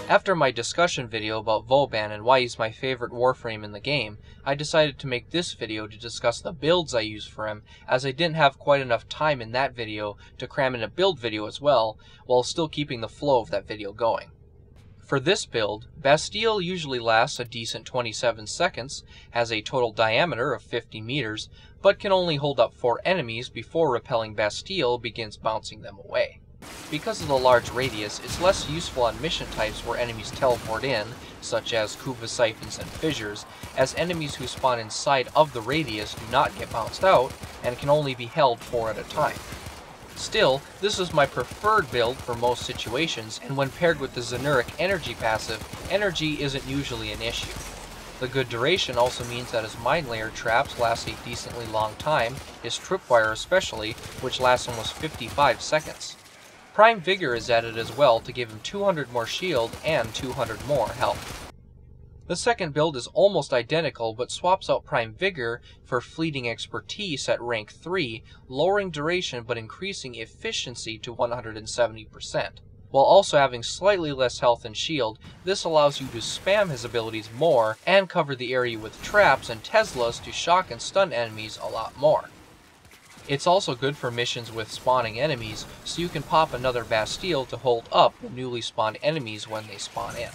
After my discussion video about Vauban and why he's my favorite Warframe in the game, I decided to make this video to discuss the builds I use for him, as I didn't have quite enough time in that video to cram in a build video as well, while still keeping the flow of that video going. For this build, Bastille usually lasts a decent 27 seconds, has a total diameter of 50 meters, but can only hold up 4 enemies before repelling Bastille begins bouncing them away. Because of the large radius, it's less useful on mission types where enemies teleport in, such as Kuva siphons and fissures, as enemies who spawn inside of the radius do not get bounced out, and can only be held 4 at a time. Still, this is my preferred build for most situations, and when paired with the Zenuric energy passive, energy isn't usually an issue. The good duration also means that his Mind Layer traps last a decently long time, his Tripwire especially, which lasts almost 55 seconds. Prime Vigor is added as well to give him 200 more shield and 200 more health. The second build is almost identical, but swaps out Prime Vigor for Fleeting Expertise at rank 3, lowering duration but increasing efficiency to 170%. While also having slightly less health and shield, this allows you to spam his abilities more and cover the area with traps and Teslas to shock and stun enemies a lot more. It's also good for missions with spawning enemies, so you can pop another Bastille to hold up the newly spawned enemies when they spawn in.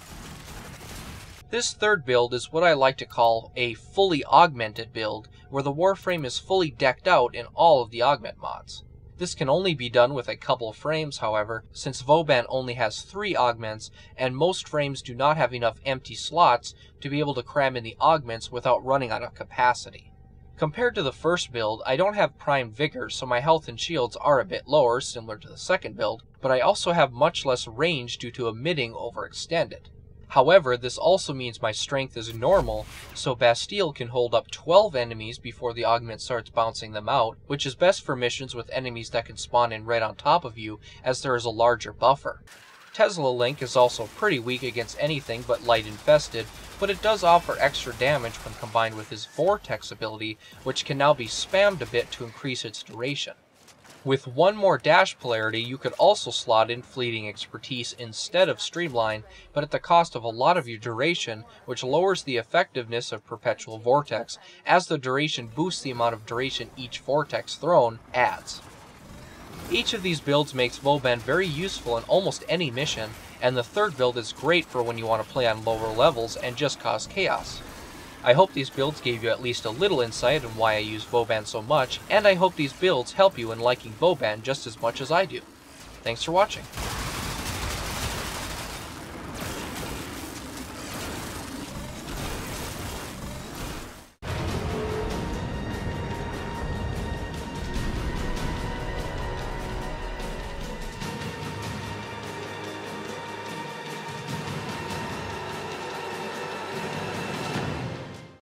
This third build is what I like to call a fully augmented build, where the Warframe is fully decked out in all of the augment mods. This can only be done with a couple frames, however, since Vauban only has 3 augments, and most frames do not have enough empty slots to be able to cram in the augments without running out of capacity. Compared to the first build, I don't have Prime Vigor, so my health and shields are a bit lower, similar to the second build, but I also have much less range due to emitting overextended. However, this also means my strength is normal, so Bastille can hold up 12 enemies before the augment starts bouncing them out, which is best for missions with enemies that can spawn in right on top of you, as there is a larger buffer. Tesla Link is also pretty weak against anything but light infested, but it does offer extra damage when combined with his Vortex ability, which can now be spammed a bit to increase its duration. With one more dash polarity, you could also slot in Fleeting Expertise instead of Streamline, but at the cost of a lot of your duration, which lowers the effectiveness of Perpetual Vortex, as the duration boosts the amount of duration each Vortex thrown adds. Each of these builds makes Vauban very useful in almost any mission, and the third build is great for when you want to play on lower levels and just cause chaos. I hope these builds gave you at least a little insight on why I use Vauban so much, and I hope these builds help you in liking Vauban just as much as I do. Thanks for watching.